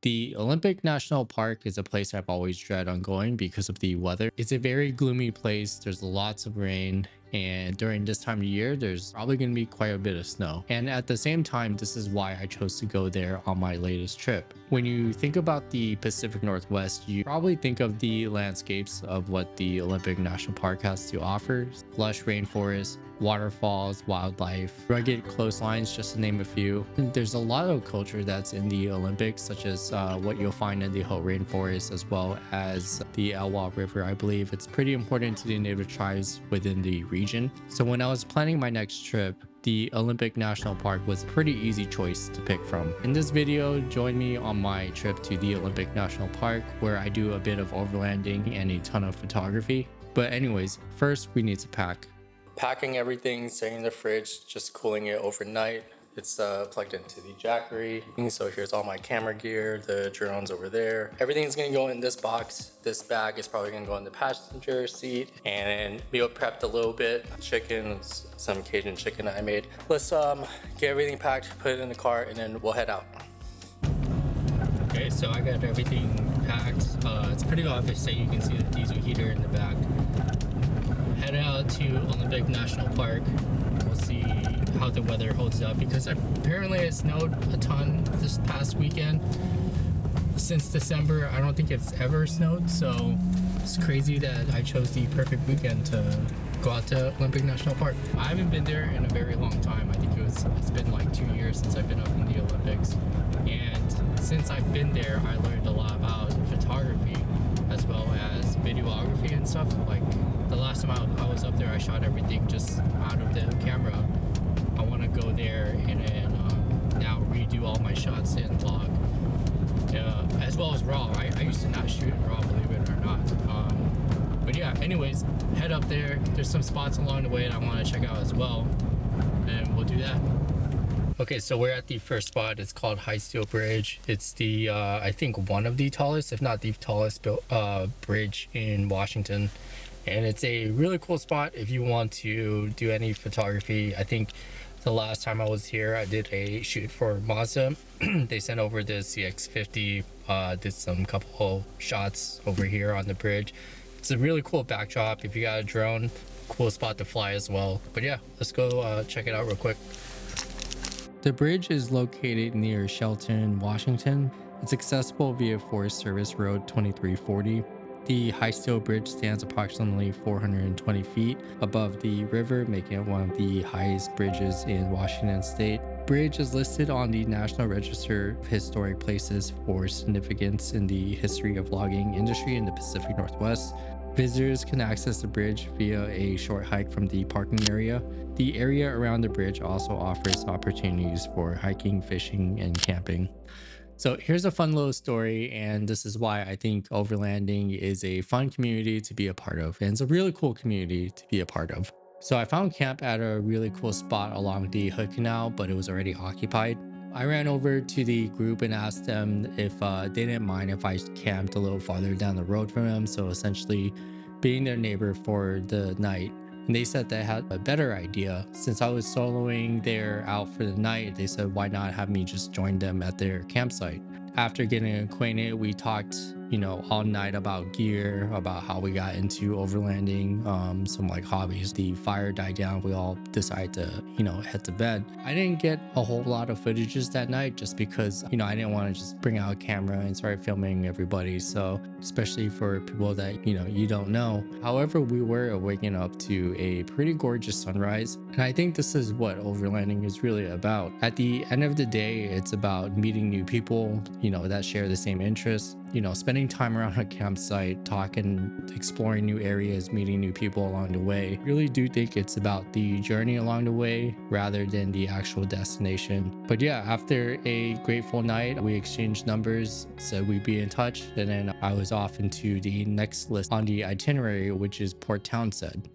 The Olympic National Park is a place I've always dread on going because of the weather. It's a very gloomy place. There's lots of rain, and during this time of year, there's probably going to be quite a bit of snow. And at the same time, this is why I chose to go there on my latest trip. When you think about the Pacific Northwest, you probably think of the landscapes of what the Olympic National Park has to offer: lush rainforests, waterfalls, wildlife, rugged coastlines, just to name a few. There's a lot of culture that's in the Olympics, such as what you'll find in the Hood Rainforest, as well as the Elwha River. I believe it's pretty important to the native tribes within the region. So when I was planning my next trip, the Olympic National Park was a pretty easy choice to pick from. In this video, join me on my trip to the Olympic National Park, where I do a bit of overlanding and a ton of photography. But anyways, first we need to pack. Packing everything, setting in the fridge, just cooling it overnight. It's plugged into the Jackery. So here's all my camera gear, the drones over there. Everything's gonna go in this box. This bag is probably gonna go in the passenger seat. And meal prepped a little bit. Chicken, some Cajun chicken that I made. Let's get everything packed, put it in the car, and then we'll head out. Okay, so I got everything packed. It's pretty obvious that you can see the diesel heater in the back. Headed out to Olympic National Park. We'll see how the weather holds up, because apparently it snowed a ton this past weekend. Since December, I don't think it's ever snowed, so it's crazy that I chose the perfect weekend to go out to Olympic National Park. I haven't been there in a very long time. I think it's been like 2 years since I've been up in the Olympics. And since I've been there, I learned a lot about photography as well as videography and stuff. Like the last time I was up there, I shot everything just out of the camera. I want to go there and then now redo all my shots in vlog, as well as raw. I used to not shoot in raw, believe it or not. But yeah, anyways, head up there. There's some spots along the way that I want to check out as well, and we'll do that. Okay, so we're at the first spot. It's called High Steel Bridge. It's the, I think, one of the tallest, if not the tallest bridge in Washington. And it's a really cool spot if you want to do any photography. I think the last time I was here, I did a shoot for Mazda. They sent over the CX-50, did some couple shots over here on the bridge. It's a really cool backdrop. If you got a drone, cool spot to fly as well. But yeah, let's go check it out real quick. The bridge is located near Shelton, Washington. It's accessible via Forest Service Road 2340. The High Steel Bridge stands approximately 420 feet above the river, making it one of the highest bridges in Washington state. Bridge is listed on the National Register of Historic Places for significance in the history of logging industry in the Pacific Northwest. Visitors can access the bridge via a short hike from the parking area. The area around the bridge also offers opportunities for hiking, fishing, and camping. So here's a fun little story, and this is why I think overlanding is a fun community to be a part of, and it's a really cool community to be a part of. So I found camp at a really cool spot along the Hood Canal, but it was already occupied. I ran over to the group and asked them if they didn't mind if I camped a little farther down the road from them, so essentially being their neighbor for the night. And they said they had a better idea. Since I was soloing there out for the night, they said why not have me just join them at their campsite. After getting acquainted, we talked, all night about gear, about how we got into overlanding, some like hobbies. The fire died down. We all decided to, head to bed. I didn't get a whole lot of footages that night just because, I didn't want to just bring out a camera and start filming everybody. So especially for people that, you don't know. However, we were waking up to a pretty gorgeous sunrise. And I think this is what overlanding is really about. At the end of the day, it's about meeting new people, that share the same interests, spending time around a campsite, talking, exploring new areas, meeting new people along the way. I really do think it's about the journey along the way rather than the actual destination. But yeah, after a grateful night, we exchanged numbers, said we'd be in touch, and then I was off into the next list on the itinerary, which is Port Townsend.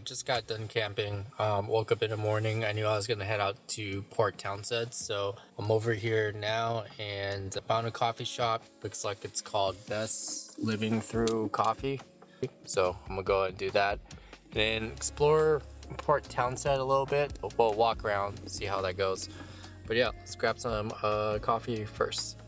Just got done camping. Woke up in the morning. I knew I was gonna head out to Port Townsend, so I'm over here now and found a coffee shop. Looks like it's called Best Living Through Coffee. So I'm gonna go and do that. Then explore Port Townsend a little bit. We'll walk around, see how that goes. But yeah, let's grab some coffee first.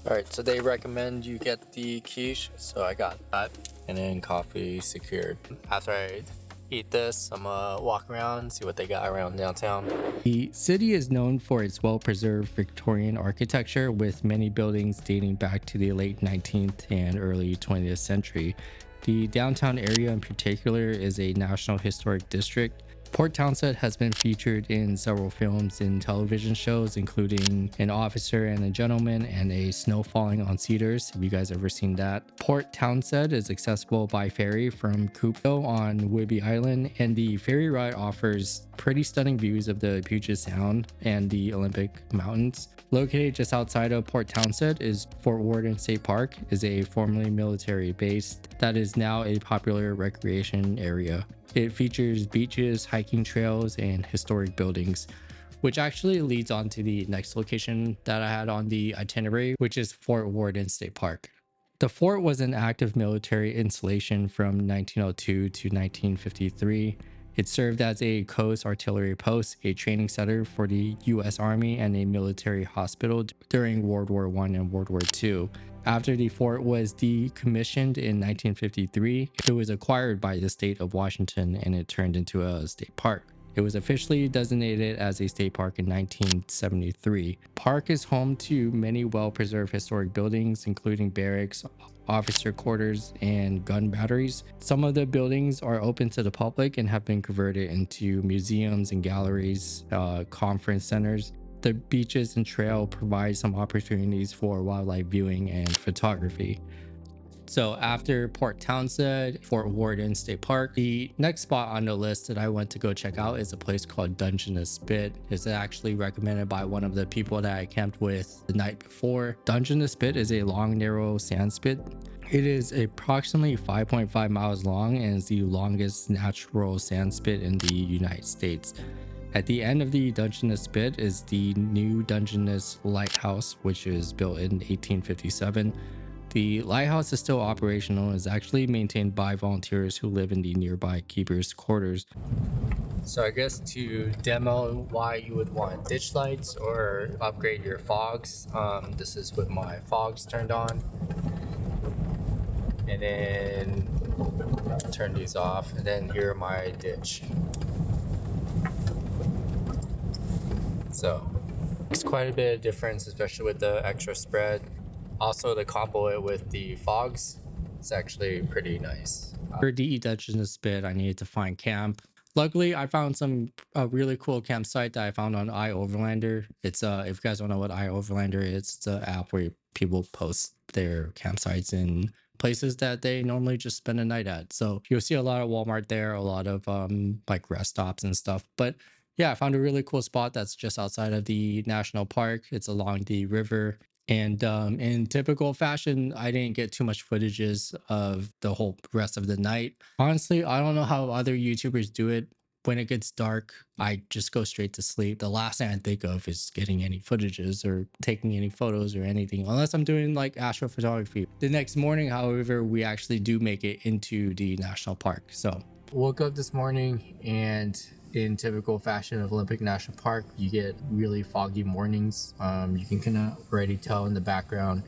All right, so they recommend you get the quiche, so I got that, and then coffee secured. After I eat this, I'm gonna walk around, see what they got around downtown. The city is known for its well-preserved Victorian architecture, with many buildings dating back to the late 19th and early 20th century. The downtown area in particular is a National Historic District. Port Townsend has been featured in several films and television shows, including An Officer and a Gentleman and A Snow Falling on Cedars. Have you guys ever seen that? Port Townsend is accessible by ferry from Coopville on Whidbey Island, and the ferry ride offers pretty stunning views of the Puget Sound and the Olympic Mountains. Located just outside of Port Townsend is Fort Warden State Park, is a formerly military base that is now a popular recreation area. It features beaches, hiking trails, and historic buildings, which actually leads on to the next location that I had on the itinerary, which is Fort Warden State Park. The fort was an active military installation from 1902 to 1953. It served as a coast artillery post, a training center for the U.S. Army, and a military hospital during World War I and World War II. After the fort was decommissioned in 1953, it was acquired by the state of Washington and it turned into a state park. It was officially designated as a state park in 1973. Park is home to many well-preserved historic buildings, including barracks, officer quarters, and gun batteries. Some of the buildings are open to the public and have been converted into museums and galleries, conference centers. The beaches and trail provide some opportunities for wildlife viewing and photography. So after Port Townsend, Fort Warden State Park, the next spot on the list that I went to go check out is a place called Dungeness Spit. It's actually recommended by one of the people that I camped with the night before. Dungeness Spit is a long, narrow sand spit. It is approximately 5.5 miles long and is the longest natural sand spit in the United States. At the end of the Dungeness Spit is the new Dungeness Lighthouse, which is built in 1857. The lighthouse is still operational and is actually maintained by volunteers who live in the nearby keepers' quarters. So I guess to demo why you would want ditch lights or upgrade your fogs, this is with my fogs turned on. And then turn these off, and then here are my ditch. So it's quite a bit of difference, especially with the extra spread. Also, to combo it with the fogs, it's actually pretty nice. For the Dungeness Spit, I needed to find camp. Luckily, I found a really cool campsite that I found on iOverlander. It's if you guys don't know what iOverlander is, it's an app where people post their campsites in places that they normally just spend a night at. So you'll see a lot of Walmart there, a lot of like rest stops and stuff. But yeah, I found a really cool spot that's just outside of the national park. It's along the river. And in typical fashion, I didn't get too much footages of the whole rest of the night. Honestly, I don't know how other YouTubers do it. When it gets dark, I just go straight to sleep. The last thing I think of is getting any footages or taking any photos or anything, unless I'm doing like astrophotography. The next morning, however, we actually do make it into the national park. So woke up this morning, and in typical fashion of Olympic National Park, you get really foggy mornings. You can kind of already tell in the background,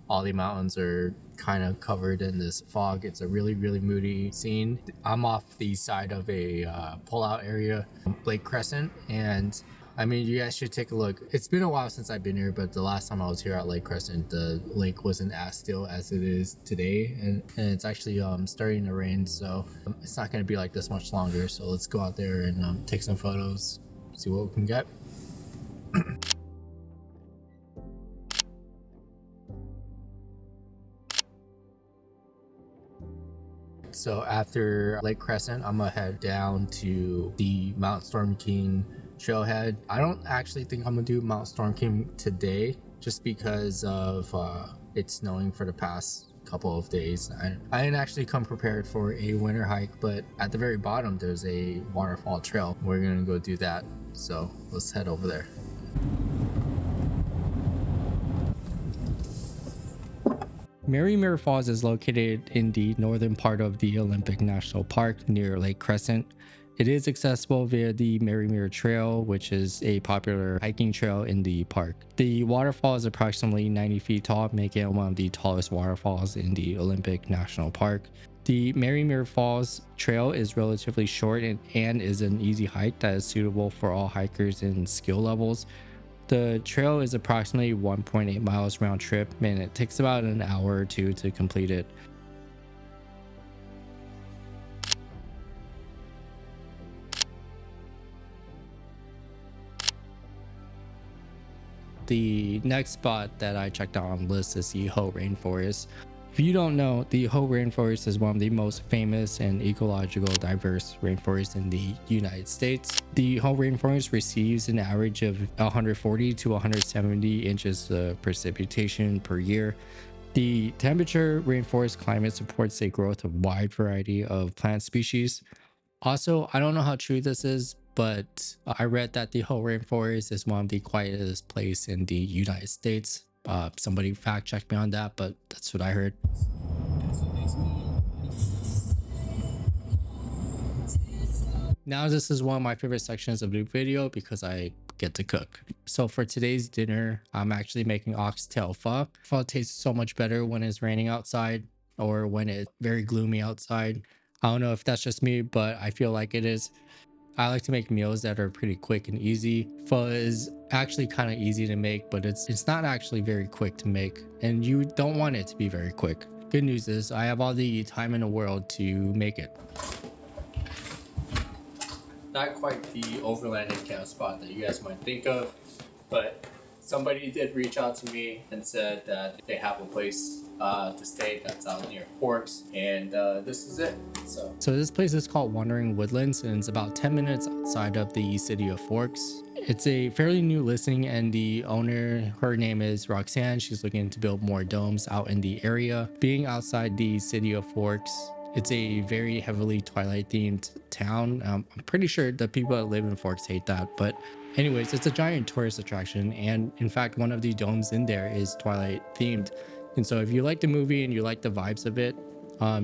all the mountains are kind of covered in this fog. It's a really, really moody scene. I'm off the side of a pull-out area, Lake Crescent, and I mean, you guys should take a look. It's been a while since I've been here, but the last time I was here at Lake Crescent, the lake wasn't as still as it is today, and it's actually starting to rain, so it's not going to be like this much longer. So let's go out there and take some photos, see what we can get. So after Lake Crescent, I'm gonna head down to the Mount Storm King trailhead. I don't actually think I'm gonna do Mount Storm King today, just because of it's snowing for the past couple of days. I didn't actually come prepared for a winter hike, but at the very bottom there's a waterfall trail. We're gonna go do that, so let's head over there. Mir Falls is located in the northern part of the Olympic National Park near Lake Crescent. It is accessible via the Mir Trail, which is a popular hiking trail in the park. The waterfall is approximately 90 feet tall, making it one of the tallest waterfalls in the Olympic National Park. The Mir Falls trail is relatively short and is an easy hike that is suitable for all hikers and skill levels. The trail is approximately 1.8 miles round trip, and it takes about an hour or two to complete it. The next spot that I checked out on the list is the Hood Rainforest. If you don't know, the Hood Rainforest is one of the most famous and ecological diverse rainforests in the United States. The Hood Rainforest receives an average of 140 to 170 inches of precipitation per year. The temperature rainforest climate supports the growth of a wide variety of plant species. Also, I don't know how true this is, but I read that the whole rainforest is one of the quietest places in the United States. Somebody fact checked me on that, but that's what I heard. Now, this is one of my favorite sections of the video because I get to cook. So for today's dinner, I'm actually making oxtail pho. Pho tastes so much better when it's raining outside or when it's very gloomy outside. I don't know if that's just me, but I feel like it is. I like to make meals that are pretty quick and easy. Pho is actually kind of easy to make, but it's not actually very quick to make, and you don't want it to be very quick. Good news is I have all the time in the world to make it. Not quite the overland camp spot that you guys might think of, but somebody did reach out to me and said that they have a place to stay that's out near Forks, and this is it. So this place is called Woodlands, and it's about 10 minutes outside of the city of Forks. It's a fairly new listing, and the owner, her name is Roxanne. She's looking to build more domes out in the area. Being outside the city of Forks, it's a very heavily Twilight themed town. I'm pretty sure the people that live in Forks hate that, but anyways, it's a giant tourist attraction, and in fact, one of the domes in there is Twilight themed. And so if you like the movie and you like the vibes of it,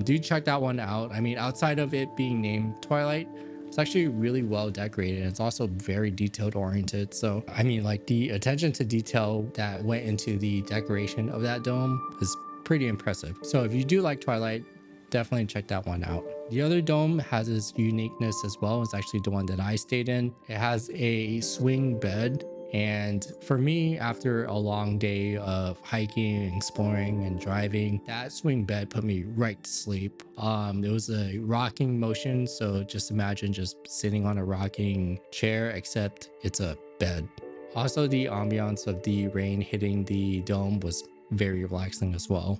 do check that one out. I mean, outside of it being named Twilight, it's actually really well decorated, and it's also very detailed oriented. So I mean, like, the attention to detail that went into the decoration of that dome is pretty impressive. So if you do like Twilight, definitely check that one out. The other dome has its uniqueness as well. It's actually the one that I stayed in. It has a swing bed, and for me, after a long day of hiking, exploring, and driving, that swing bed put me right to sleep. It was a rocking motion, so just imagine just sitting on a rocking chair, except it's a bed. Also, the ambiance of the rain hitting the dome was very relaxing as well.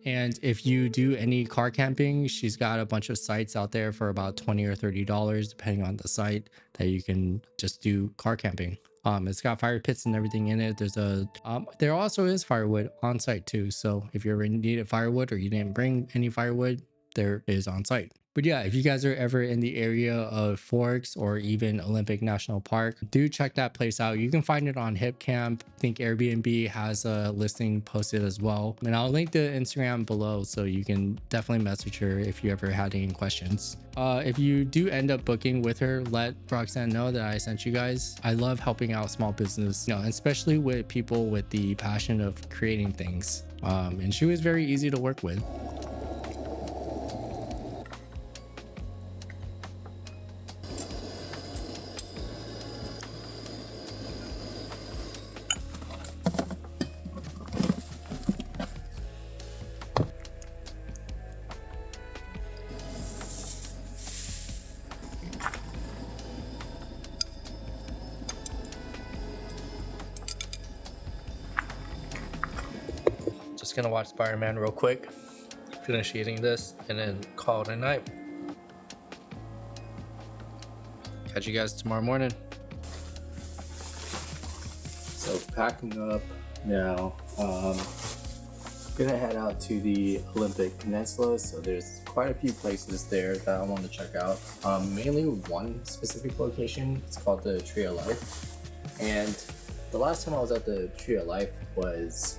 And if you do any car camping, she's got a bunch of sites out there for about $20 or $30, depending on the site, that you can just do car camping. It's got fire pits and everything in it. There also is firewood on site too. So if you ever needed firewood or you didn't bring any firewood, there is on site. But yeah, if you guys are ever in the area of Forks or even Olympic National Park, do check that place out. You can find it on HipCamp. I think Airbnb has a listing posted as well. And I'll link the Instagram below, so you can definitely message her if you ever had any questions. If you do end up booking with her, let Roxanne know that I sent you guys. I love helping out small business, especially with people with the passion of creating things. And she was very easy to work with. Gonna watch Spider-Man real quick, finish eating this, and then call it a night. Catch you guys tomorrow morning. So packing up now. Gonna head out to the Olympic Peninsula. So there's quite a few places there that I want to check out. Mainly one specific location. It's called the TriLife, and the last time I was at the TriLife was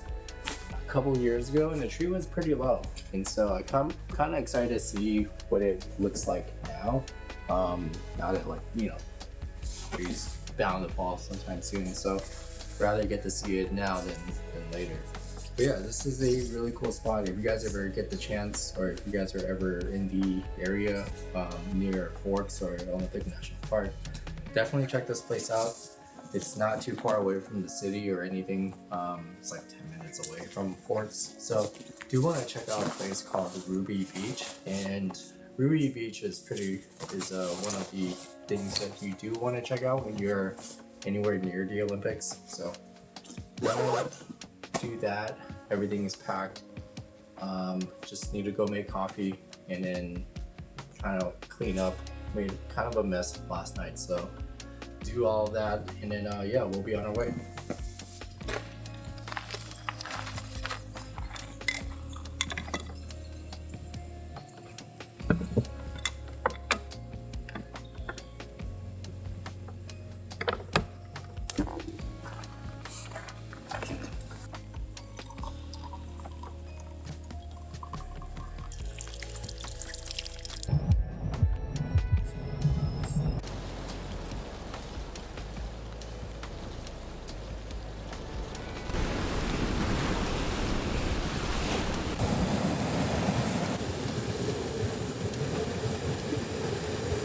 couple years ago, and the tree was pretty low, and so I'm kind of excited to see what it looks like now. Now that, like, you know, trees bound to fall sometime soon, so rather get to see it now than later. But yeah, this is a really cool spot. If you guys ever get the chance, or if you guys are ever in the area near Forks or Olympic National Park, definitely check this place out. It's not too far away from the city or anything. It's like 10 minutes away from Forks. So do want to check out a place called Ruby Beach. And Ruby Beach is one of the things that you do want to check out when you're anywhere near the Olympics. So do that. Everything is packed. Just need to go make coffee and then kind of clean up. Made kind of a mess last night, so do all of that, and then yeah, we'll be on our way.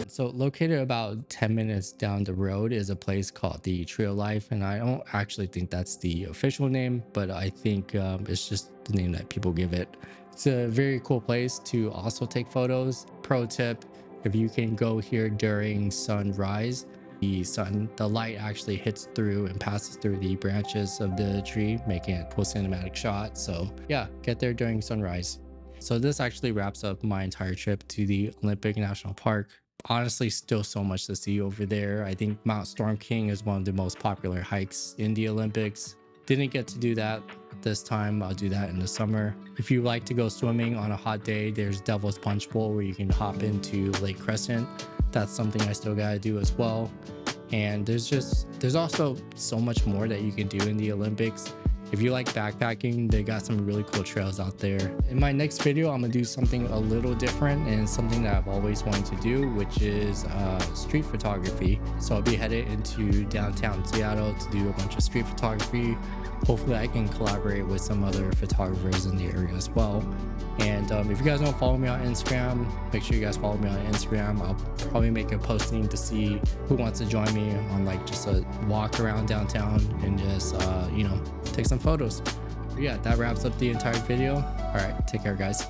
So located about 10 minutes down the road is a place called the TriLife, and I don't actually think that's the official name, but I think it's just the name that people give it. It's a very cool place to also take photos. Pro tip, if you can go here during sunrise, the light actually hits through and passes through the branches of the tree, making it a cool cinematic shot. So yeah, get there during sunrise. So this actually wraps up my entire trip to the Olympic National Park. Honestly, still so much to see over there. I think Mount Storm King is one of the most popular hikes in the Olympics. Didn't get to do that this time. I'll do that in the summer. If you like to go swimming on a hot day, there's Devil's Punch Bowl where you can hop into Lake Crescent. That's something I still gotta do as well. And there's also so much more that you can do in the Olympics. If you like backpacking, they got some really cool trails out there. In my next video, I'm gonna do something a little different and something that I've always wanted to do, which is street photography. So I'll be headed into downtown Seattle to do a bunch of street photography. Hopefully I can collaborate with some other photographers in the area as well. And if you guys don't follow me on Instagram, make sure you guys follow me on Instagram. I'll probably make a posting to see who wants to join me on like just a walk around downtown and just you know, take some photos. But yeah, that wraps up the entire video. All right, take care, guys.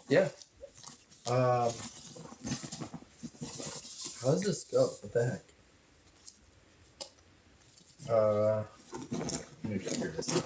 Yeah. How does this go? What the heck? Let me figure this out.